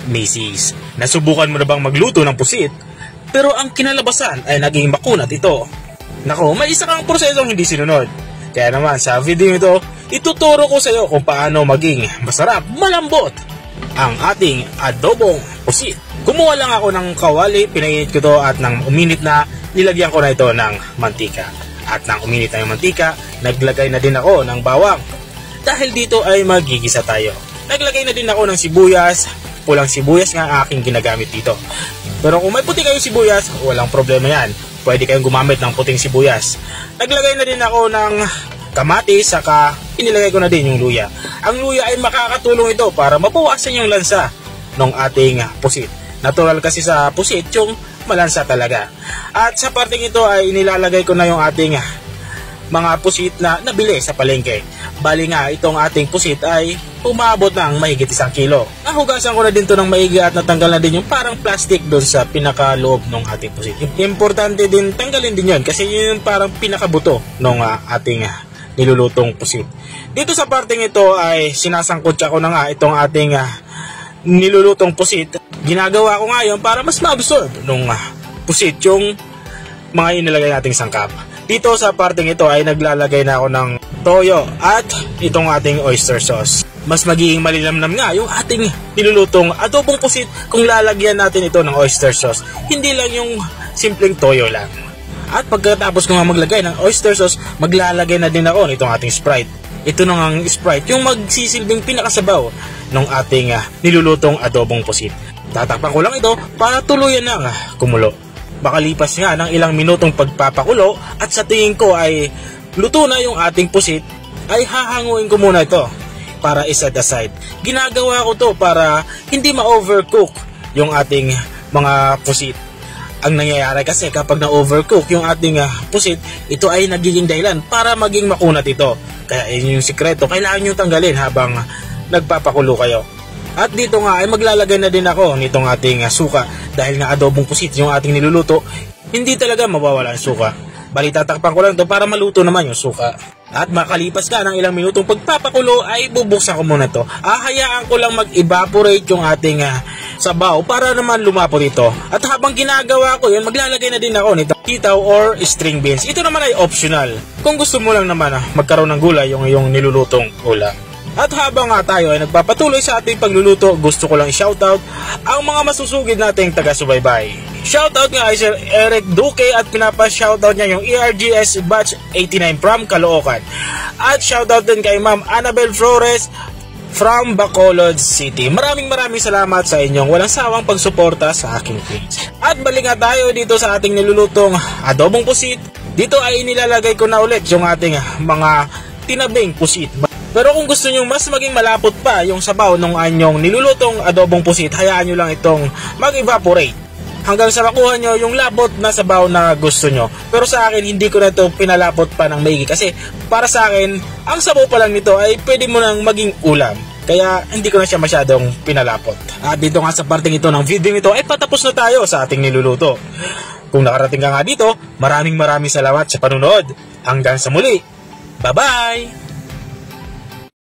Mrs., nasubukan mo na bang magluto ng pusit? Pero ang kinalabasan ay naging makunat ito. Nako, may isa kang prosesong hindi sinunod. Kaya naman sa video ito, ituturo ko sa iyo kung paano maging masarap, malambot ang ating adobong pusit. Kumuha lang ako ng kawali, pinainit ko to at nang uminit na, nilagyan ko na ito ng mantika. At nang uminit na yung mantika, naglagay na din ako ng bawang. Dahil dito ay magigisa tayo. Naglagay na din ako ng sibuyas. Pulang sibuyas nga aking ginagamit dito. Pero kung may puti kayong sibuyas, walang problema yan. Pwede kayong gumamit ng puting sibuyas. Naglagay na din ako ng kamatis, saka inilagay ko na din yung luya. Ang luya ay makakatulong ito para mabawasan yung lansa ng ating pusit. Natural kasi sa pusit yung malansa talaga. At sa parting ito ay inilalagay ko na yung ating mga pusit na nabili sa palengke. Bali nga itong ating pusit ay umabot ng mahigit 1 kilo. Nahugasan ko na din to ng maigi at natanggal na din yung parang plastic doon sa pinakaloob ng ating pusit. Importante din tanggalin din yun kasi yun yung parang pinakabuto ng ating nilulutong pusit. Dito sa parting ito ay sinasangkot ko na nga itong ating nilulutong pusit. Ginagawa ko ngayon para mas ma-absorb ng pusit yung mga inilagay nating sangkap. Dito sa parting ito ay naglalagay na ako ng toyo at itong ating oyster sauce. Mas magiging malilamnam nga yung ating nilulutong adobong pusit kung lalagyan natin ito ng oyster sauce. Hindi lang yung simpleng toyo lang. At pagkatapos ko nga maglagay ng oyster sauce, maglalagay na din ako nitong ating Sprite. Ito na nga ang Sprite, yung magsisilbing pinakasabaw ng ating nilulutong adobong pusit. Tatakpan ko lang ito para tuluyan na kumulo. Makalipas nga ng ilang minutong pagpapakulo at sa tingin ko ay luto na yung ating pusit, ay hahanguin ko muna ito para iset aside. Ginagawa ko to para hindi ma-overcook yung ating mga pusit. Ang nangyayari kasi kapag na-overcook yung ating pusit, ito ay nagiging dahilan para maging makunat ito. Kaya yun yung sikreto, kailangan nyo tanggalin habang nagpapakulo kayo. At dito nga ay maglalagay na din ako nitong ating suka. Dahil nga adobong pusit yung ating niluluto, hindi talaga mawawala ang suka. Bali tatakpan ko lang ito para maluto naman yung suka. At makalipas ka ng ilang minutong pagpapakulo ay bubuksan ko muna ito. Ahayaan ko lang mag-evaporate yung ating sabaw para naman lumapot ito. At habang ginagawa ko yun, maglalagay na din ako nitong sitaw or string beans. Ito naman ay optional. Kung gusto mo lang naman magkaroon ng gulay yung iyong nilulutong ulam. At habang nga tayo ay nagpapatuloy sa ating pagluluto, gusto ko lang i-shoutout ang mga masusugid nating taga-subaybay. Shoutout nga ay Sir Eric Duque at pinapa-shoutout niya yung ERGS Batch 89 from Caloocan. At shoutout din kay Ma'am Annabel Flores from Bacolod City. Maraming salamat sa inyong walang sawang pagsuporta sa aking page. At balik nga tayo dito sa ating nilulutong adobong pusit. Dito ay inilalagay ko na ulit yung ating mga tinabing pusit. Pero kung gusto nyo mas maging malapot pa yung sabaw ng anyong nilulutong adobong pusit, hayaan nyo lang itong mag-evaporate hanggang sa makuha nyo yung labot na sabaw na gusto nyo. Pero sa akin, hindi ko na ito pinalapot pa ng maigi kasi para sa akin, ang sabaw pa lang nito ay pwede mo nang maging ulam. Kaya hindi ko na siya masyadong pinalapot. At dito nga sa parting ito ng video nito ay patapos na tayo sa ating niluluto. Kung nakarating ka nga dito, maraming salamat sa panunood. Hanggang sa muli. Bye-bye!